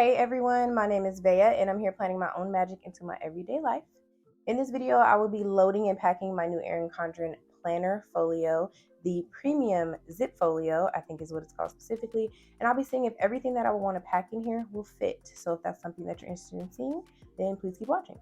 Hey everyone, my name is Veia and I'm here planning my own magic into my everyday life. In this video, I will be loading and packing my new Erin Condren Planner Folio, the premium zip folio, I think is what it's called specifically, and I'll be seeing if everything that I would want to pack in here will fit. So if that's something that you're interested in seeing, then please keep watching.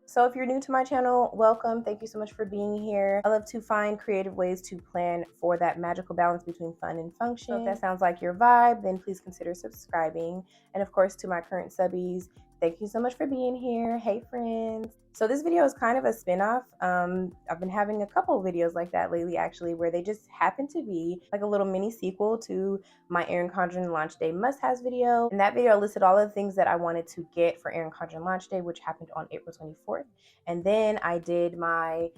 So if you're new to my channel, welcome. Thank you so much for being here. I love to find creative ways to plan for that magical balance between fun and function. So if that sounds like your vibe, then please consider subscribing. And of course, to my current subbies, thank you so much for being here. Hey friends. So this video is kind of a spin-off. I've been having a couple of videos like that lately actually, where they just happen to be like a little mini sequel to my Erin Condren launch day must-haves video. And that video listed all of the things that I wanted to get for Erin Condren launch day, which happened on April 24th. And then I did my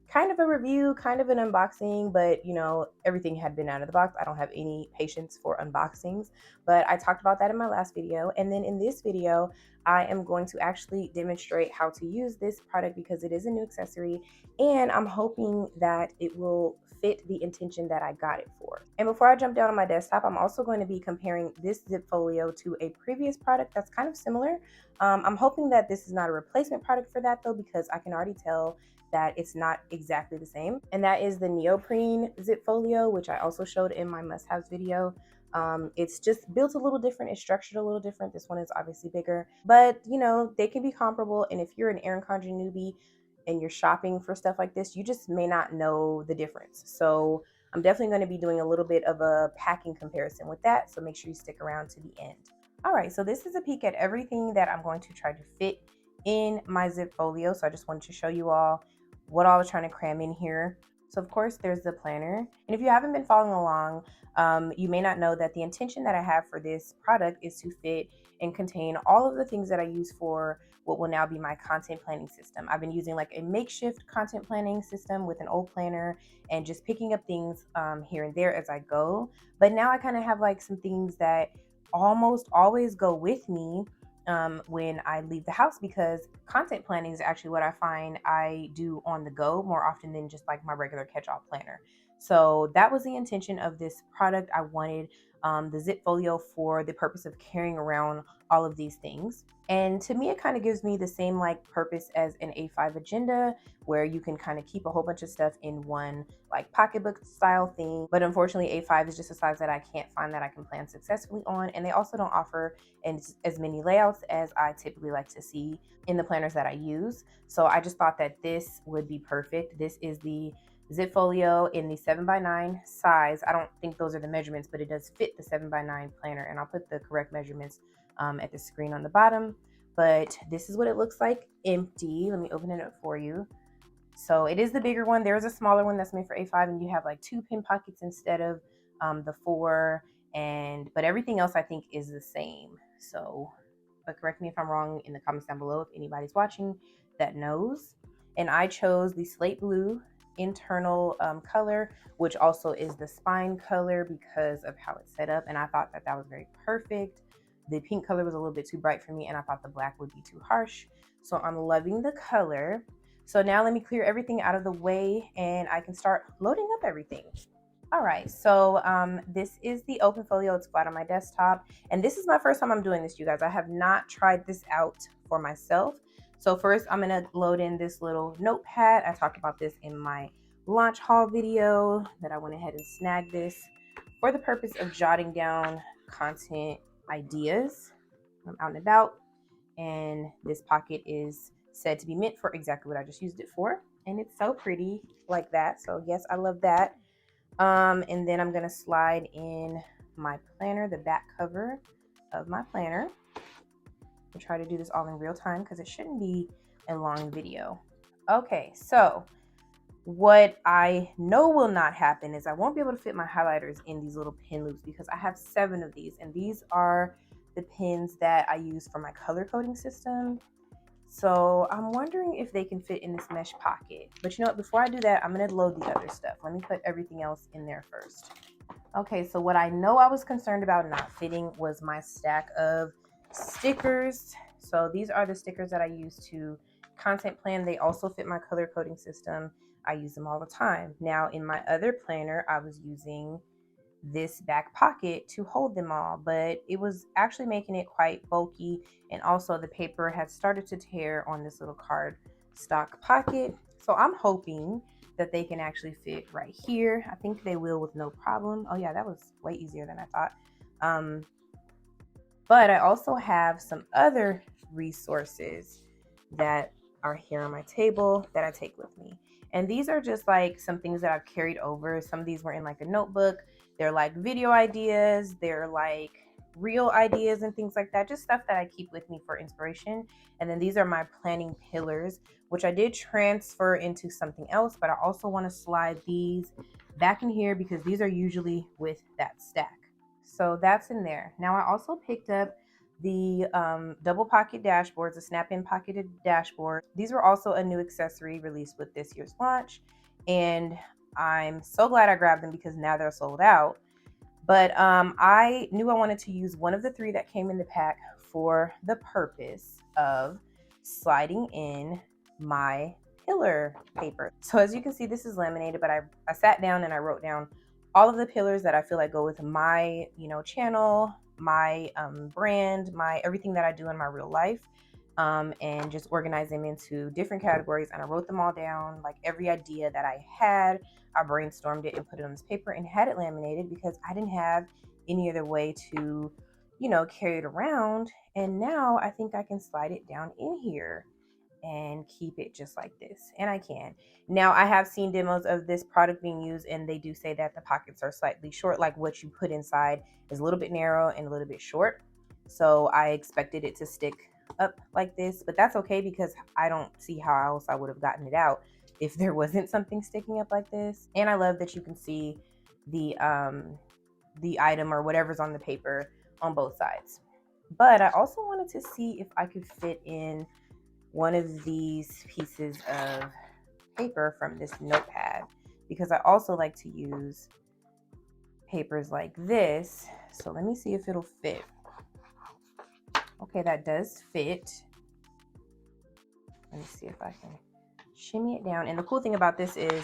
kind of a review, kind of an unboxing, but you know, everything had been out of the box. I don't have any patience for unboxings, but I talked about that in my last video. And then in this video, I am going to actually demonstrate how to use this product because it is a new accessory and I'm hoping that it will fit the intention that I got it for. And before I jump down on my desktop, I'm also going to be comparing this zip folio to a previous product that's kind of similar. I'm hoping that this is not a replacement product for that though, because I can already tell that it's not exactly the same. And that is the neoprene zip folio, which I also showed in my must-haves video. It's just built a little different. It's structured a little different. This one is obviously bigger, but you know, they can be comparable. And if you're an Erin Condren newbie and you're shopping for stuff like this, you just may not know the difference. So I'm definitely going to be doing a little bit of a packing comparison with that. So make sure you stick around to the end. All right, so this is a peek at everything that I'm going to try to fit in my zip folio. So I just wanted to show you all what all I was trying to cram in here. So of course there's the planner. And if you haven't been following along, you may not know that the intention that I have for this product is to fit and contain all of the things that I use for what will now be my content planning system. I've been using like a makeshift content planning system with an old planner and just picking up things here and there as I go. But now I kind of have like some things that almost always go with me when I leave the house, because content planning is actually what I find I do on the go more often than just like my regular catch-all planner. So that was the intention of this product. I wanted the zip folio for the purpose of carrying around all of these things. And to me, it kind of gives me the same like purpose as an A5 agenda, where you can kind of keep a whole bunch of stuff in one like pocketbook style thing. But unfortunately, A5 is just a size that I can't find that I can plan successfully on. And they also don't offer as many layouts as I typically like to see in the planners that I use. So I just thought that this would be perfect. This is the zip folio in the 7x9 size. I don't think those are the measurements, but it does fit the 7x9 planner, and I'll put the correct measurements at the screen on the bottom. But this is what it looks like empty. Let me open it up for you. So it is the bigger one. There is a smaller one that's made for A5, and you have like 2 pin pockets instead of the 4. But everything else I think is the same. So, but correct me if I'm wrong in the comments down below if anybody's watching that knows. And I chose the slate blue internal color, which also is the spine color because of how it's set up, and I thought that that was very perfect. The pink color was a little bit too bright for me, and I thought the black would be too harsh, so I'm loving the color. So now let me clear everything out of the way and I can start loading up everything. All right, so this is the open folio. It's flat on my desktop, and this is my first time I'm doing this, you guys. I have not tried this out for myself. So first I'm gonna load in this little notepad. I talked about this in my launch haul video that I went ahead and snagged this for the purpose of jotting down content ideas when I'm out and about. And this pocket is said to be meant for exactly what I just used it for. And it's so pretty like that. So yes, I love that. And then I'm gonna slide in my planner, the back cover of my planner. I'll try to do this all in real time because it shouldn't be a long video. Okay, so what I know will not happen is I won't be able to fit my highlighters in these little pin loops because I have 7 of these, and these are the pins that I use for my color coding system. So I'm wondering if they can fit in this mesh pocket. But you know what, before I do that, I'm gonna load the other stuff. Let me put everything else in there first. Okay, so what I know I was concerned about not fitting was my stack of stickers. So these are the stickers that I use to content plan. They also fit my color coding system. I use them all the time. Now in my other planner, I was using this back pocket to hold them all, but it was actually making it quite bulky, and also the paper had started to tear on this little card stock pocket. So I'm hoping that they can actually fit right here. I think they will with no problem. Oh yeah, that was way easier than I thought. But I also have some other resources that are here on my table that I take with me. And these are just like some things that I've carried over. Some of these were in like a notebook. They're like video ideas. They're like real ideas and things like that. Just stuff that I keep with me for inspiration. And then these are my planning pillars, which I did transfer into something else, but I also want to slide these back in here because these are usually with that stack. So that's in there. Now I also picked up the double pocket dashboards, the snap-in pocketed dashboard. These were also a new accessory released with this year's launch, and I'm so glad I grabbed them because now they're sold out. But I knew I wanted to use one of the three that came in the pack for the purpose of sliding in my pillar paper. So as you can see, this is laminated, but I sat down and I wrote down all of the pillars that I feel like go with my, channel, my brand, my everything that I do in my real life, and just organize them into different categories. And I wrote them all down, like every idea that I had. I brainstormed it and put it on this paper and had it laminated because I didn't have any other way to, carry it around. And now I think I can slide it down in here and keep it just like this. And I can. Now I have seen demos of this product being used, and they do say that the pockets are slightly short, like what you put inside is a little bit narrow and a little bit short. So I expected it to stick up like this, but that's okay because I don't see how else I would have gotten it out if there wasn't something sticking up like this. And I love that you can see the item or whatever's on the paper on both sides. But I also wanted to see if I could fit in one of these pieces of paper from this notepad, because I also like to use papers like this. So let me see if it'll fit. Okay, that does fit. Let me see if I can shimmy it down. And the cool thing about this is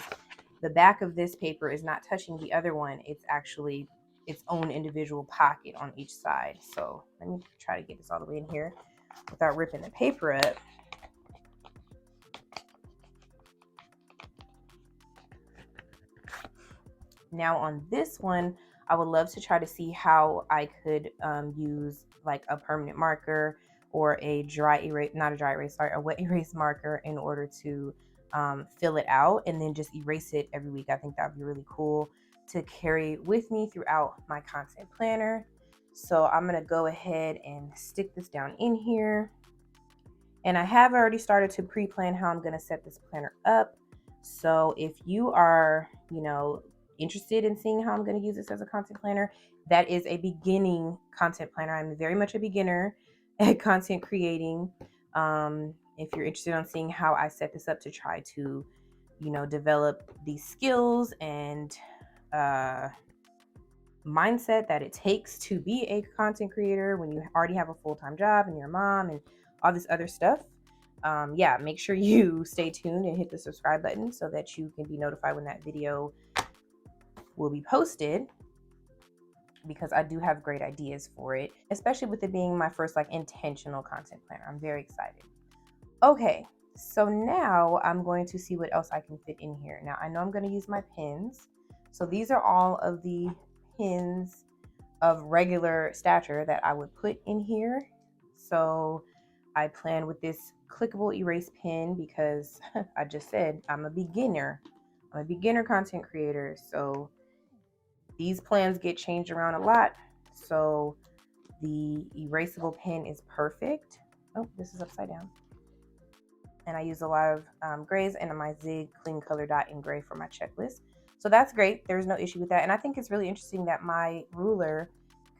the back of this paper is not touching the other one. It's actually its own individual pocket on each side. So let me try to get this all the way in here without ripping the paper up. Now on this one, I would love to try to see how I could use like a permanent marker or a wet erase marker in order to fill it out and then just erase it every week. I think that would be really cool to carry with me throughout my content planner. So I'm gonna go ahead and stick this down in here. And I have already started to pre-plan how I'm gonna set this planner up. So if you are, interested in seeing how I'm going to use this as a content planner, that is a beginning content planner. I'm very much a beginner at content creating. If you're interested in seeing how I set this up to try to, develop these skills and mindset that it takes to be a content creator when you already have a full-time job and you're a mom and all this other stuff, make sure you stay tuned and hit the subscribe button so that you can be notified when that video will be posted, because I do have great ideas for it, especially with it being my first intentional content planner. I'm very excited. Okay, so now I'm going to see what else I can fit in here. Now I know I'm going to use my pins. So these are all of the pins of regular stature that I would put in here. So I plan with this clickable erase pen because I just said I'm a beginner. I'm a beginner content creator. So these plans get changed around a lot. So the erasable pen is perfect. Oh, this is upside down. And I use a lot of grays and my Zig Clean Color Dot in gray for my checklist. So that's great. There's no issue with that. And I think it's really interesting that my ruler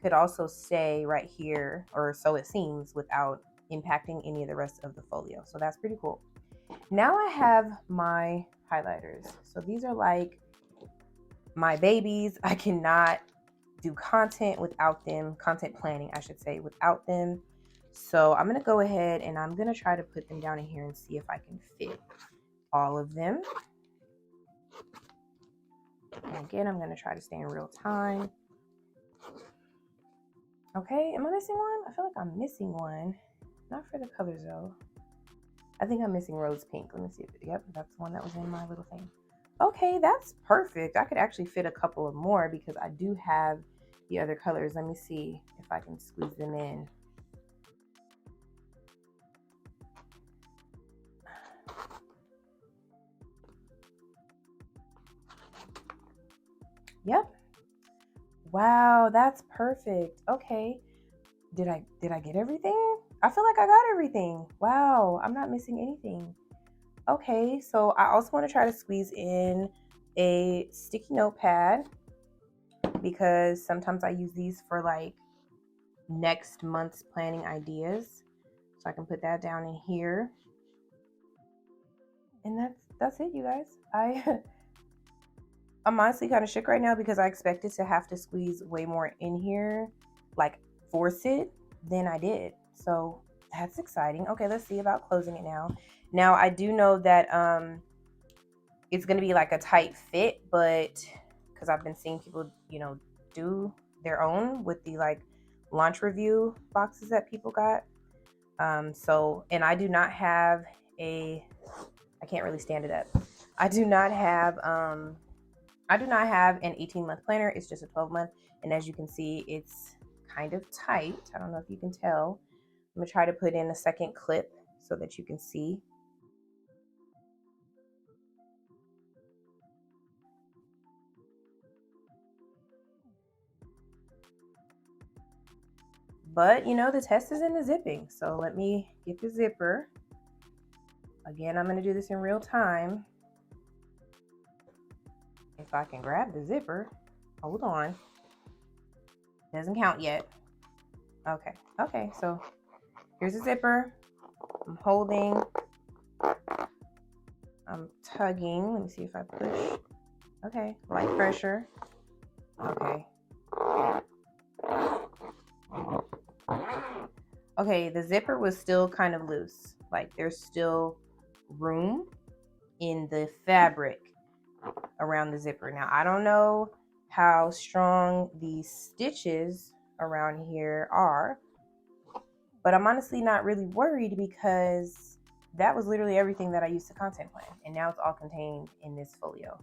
could also stay right here, or so it seems, without impacting any of the rest of the folio. So that's pretty cool. Now I have my highlighters. So these are like my babies. I cannot do content without them, content planning, I should say, without them. So I'm going to go ahead and I'm going to try to put them down in here and see if I can fit all of them. And again, I'm going to try to stay in real time. Okay, am I missing one? I feel like I'm missing one. Not for the colors though. I think I'm missing rose pink. Let me see. Yep, that's the one that was in my little thing. Okay, that's perfect. I could actually fit a couple of more because I do have the other colors. Let me see if I can squeeze them in. Yep. Wow, that's perfect. Okay. Did I get everything? I feel like I got everything. Wow, I'm not missing anything. Okay, so I also want to try to squeeze in a sticky notepad because sometimes I use these for like next month's planning ideas. So I can put that down in here. And that's it, you guys. I'm honestly kind of shook right now because I expected to have to squeeze way more in here, like force it, than I did. So that's exciting. Okay, let's see about closing it now. Now I do know that it's gonna be like a tight fit, but because I've been seeing people, you know, do their own with the like launch review boxes that people got. So, and I do not have I can't really stand it up. I do not have an 18-month planner. It's just a 12-month. And as you can see, it's kind of tight. I don't know if you can tell. I'm gonna try to put in a second clip so that you can see. But you know, the test is in the zipping. So let me get the zipper. Again, I'm gonna do this in real time. If I can grab the zipper, hold on. Doesn't count yet. Okay, so here's the zipper. I'm holding, I'm tugging. Let me see if I push. Okay, light pressure. Okay. Okay, the zipper was still kind of loose. Like there's still room in the fabric around the zipper. Now, I don't know how strong these stitches around here are, but I'm honestly not really worried because that was literally everything that I used to content plan. And now it's all contained in this folio.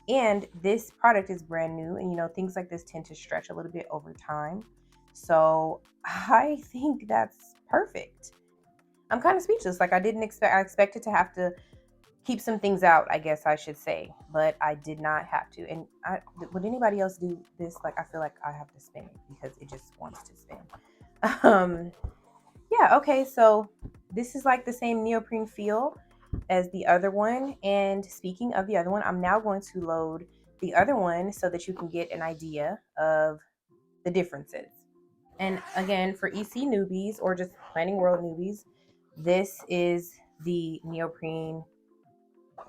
And this product is brand new. And you know, things like this tend to stretch a little bit over time. So I think that's perfect. I'm kind of speechless. Like I expected to have to keep some things out, I guess I should say, but I did not have to. And would anybody else do this? Like, I feel like I have to spin it because it just wants to spin. Yeah, okay, so this is like the same neoprene feel as the other one. And speaking of the other one, I'm now going to load the other one so that you can get an idea of the differences. And again, for EC newbies or just planning world newbies, this is the neoprene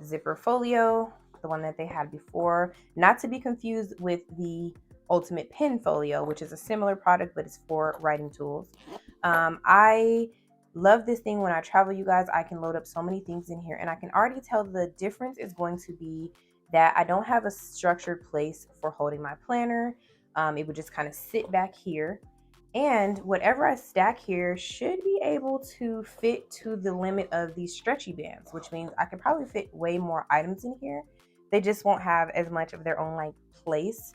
zipper folio, the one that they had before, not to be confused with the ultimate pen folio, which is a similar product, but it's for writing tools. I love this thing. When I travel, you guys, I can load up so many things in here, and I can already tell the difference is going to be that I don't have a structured place for holding my planner. It would just kind of sit back here. And whatever I stack here should be able to fit to the limit of these stretchy bands, which means I could probably fit way more items in here. They just won't have as much of their own like place.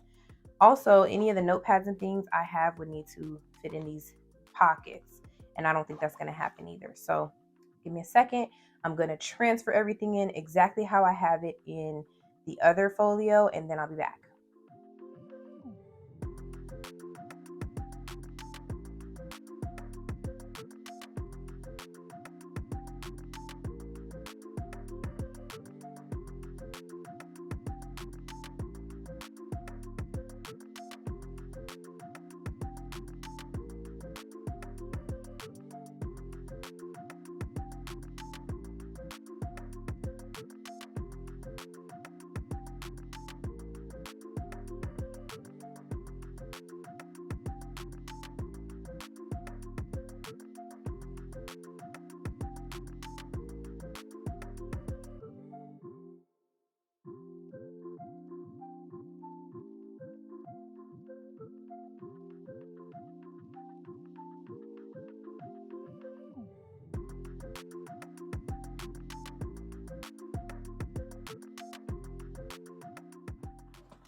Also, any of the notepads and things I have would need to fit in these pockets. And I don't think that's going to happen either. So give me a second. I'm going to transfer everything in exactly how I have it in the other folio, and then I'll be back.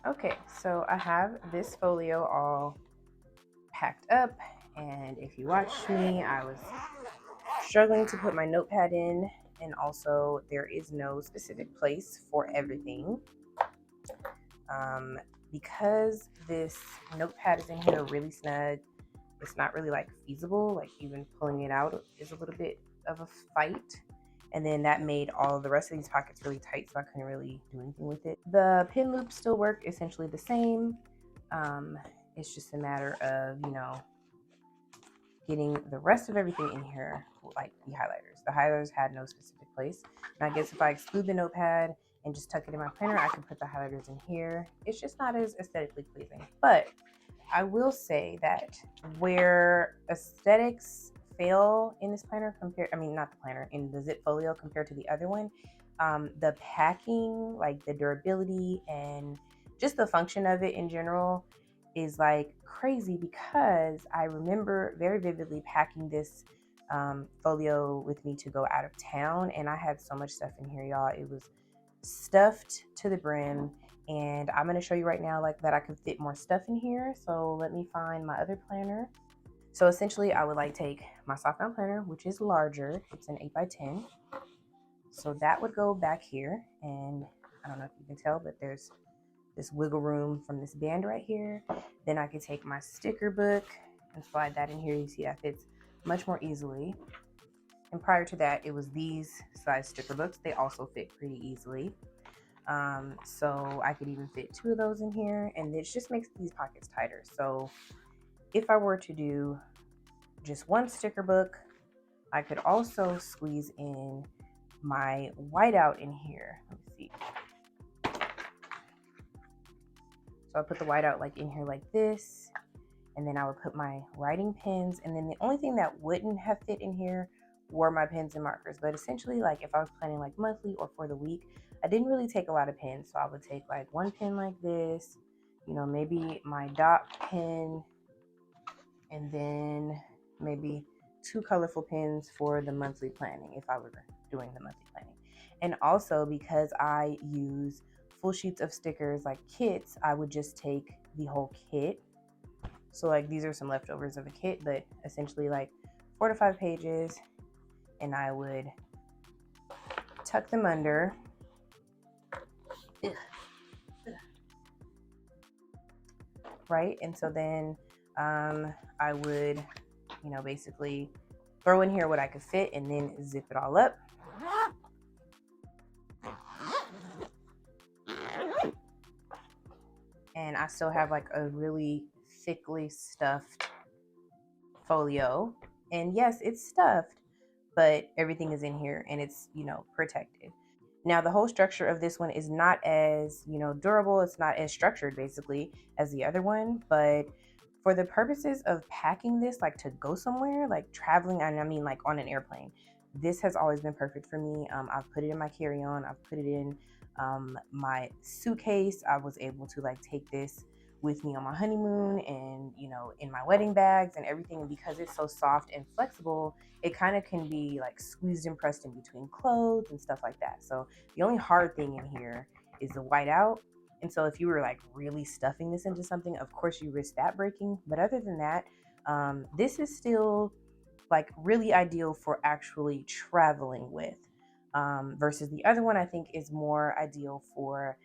Okay, so I have this folio all packed up, and if you watched me, I was struggling to put my notepad in, and also there is no specific place for everything. Because this notepad is in here really snug, it's not really like feasible, like even pulling it out is a little bit of a fight. And then that made all the rest of these pockets really tight, so I couldn't really do anything with it. The pin loops still work essentially the same. It's just a matter of, getting the rest of everything in here, like the highlighters. The highlighters had no specific place. And I guess if I exclude the notepad and just tuck it in my planner, I can put the highlighters in here. It's just not as aesthetically pleasing. But I will say that where aesthetics fail in this planner not the planner, in the zip folio compared to the other one, the packing, like the durability and just the function of it in general is like crazy, because I remember very vividly packing this folio with me to go out of town, and I had so much stuff in here, y'all. It was stuffed to the brim, and I'm going to show you right now like that I could fit more stuff in here. So let me find my other planner. So essentially I would like take my softbound planner, which is larger. It's an 8x10. So that would go back here, and I don't know if you can tell, but there's this wiggle room from this band right here. Then I could take my sticker book and slide that in here. You see that fits much more easily. And prior to that, it was these size sticker books. They also fit pretty easily. So I could even fit 2 of those in here, and this just makes these pockets tighter. So if I were to do just one sticker book, I could also squeeze in my whiteout in here. Let me see. So I put the whiteout like in here like this, and then I would put my writing pens, and then the only thing that wouldn't have fit in here were my pens and markers. But essentially, like if I was planning like monthly or for the week, I didn't really take a lot of pens. So I would take like one pen like this, maybe my dot pen, and then maybe 2 colorful pens for the monthly planning if I were doing the monthly planning. And also, because I use full sheets of stickers like kits, I would just take the whole kit. So like these are some leftovers of a kit, but essentially like 4 to 5 pages, and I would tuck them under. Right? And so then I would, basically throw in here what I could fit and then zip it all up. And I still have like a really thickly stuffed folio. And yes, it's stuffed, but everything is in here and it's, protected. Now, the whole structure of this one is not as, durable. It's not as structured basically as the other one, but for the purposes of packing this, like to go somewhere, like traveling, and I mean like on an airplane, this has always been perfect for me. I've put it in my carry-on. I've put it in my suitcase. I was able to like take this with me on my honeymoon and, in my wedding bags and everything. And because it's so soft and flexible, it kind of can be like squeezed and pressed in between clothes and stuff like that. So the only hard thing in here is the whiteout. And so if you were like really stuffing this into something, of course you risk that breaking. But other than that, this is still like really ideal for actually traveling with, versus the other one I think is more ideal for,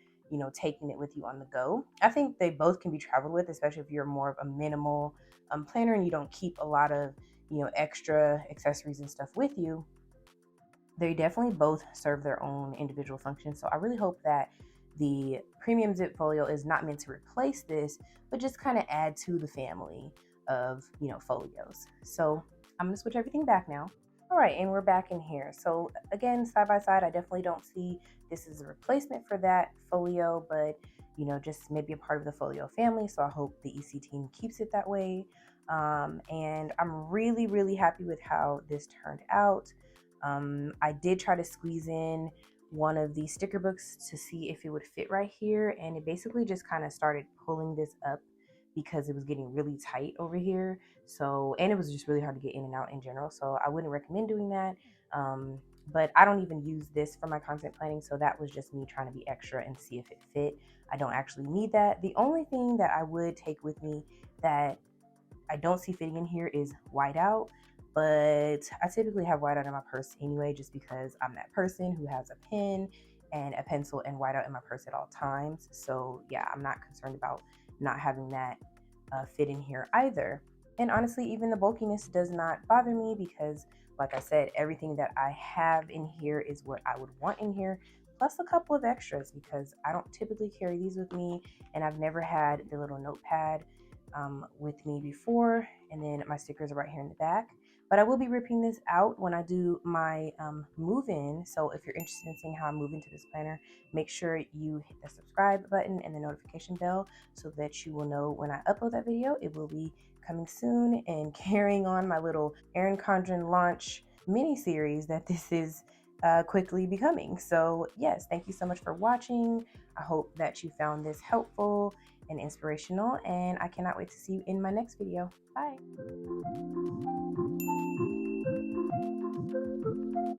taking it with you on the go. I think they both can be traveled with, especially if you're more of a minimal planner and you don't keep a lot of, extra accessories and stuff with you. They definitely both serve their own individual functions. So I really hope that the premium zip folio is not meant to replace this, but just kind of add to the family of, folios. So I'm gonna switch everything back now. All right, and we're back in here. So again, side by side, I definitely don't see this as a replacement for that folio, but just maybe a part of the folio family. So I hope the EC team keeps it that way. And I'm really, really happy with how this turned out. I did try to squeeze in one of the sticker books to see if it would fit right here, and it basically just kind of started pulling this up because it was getting really tight over here. So, and it was just really hard to get in and out in general. So I wouldn't recommend doing that. but I don't even use this for my content planning. So that was just me trying to be extra and see if it fit. I don't actually need that. The only thing that I would take with me that I don't see fitting in here is whiteout, but I typically have whiteout in my purse anyway, just because I'm that person who has a pen and a pencil and whiteout in my purse at all times. So yeah, I'm not concerned about not having that fit in here either. And honestly, even the bulkiness does not bother me because, like I said, everything that I have in here is what I would want in here, plus a couple of extras because I don't typically carry these with me, and I've never had the little notepad with me before. And then my stickers are right here in the back. But I will be ripping this out when I do my move-in. So if you're interested in seeing how I move into this planner, make sure you hit the subscribe button and the notification bell so that you will know when I upload that video. It will be coming soon, and carrying on my little Erin Condren launch mini series that this is quickly becoming. So yes, thank you so much for watching. I hope that you found this helpful and inspirational, and I cannot wait to see you in my next video. Bye.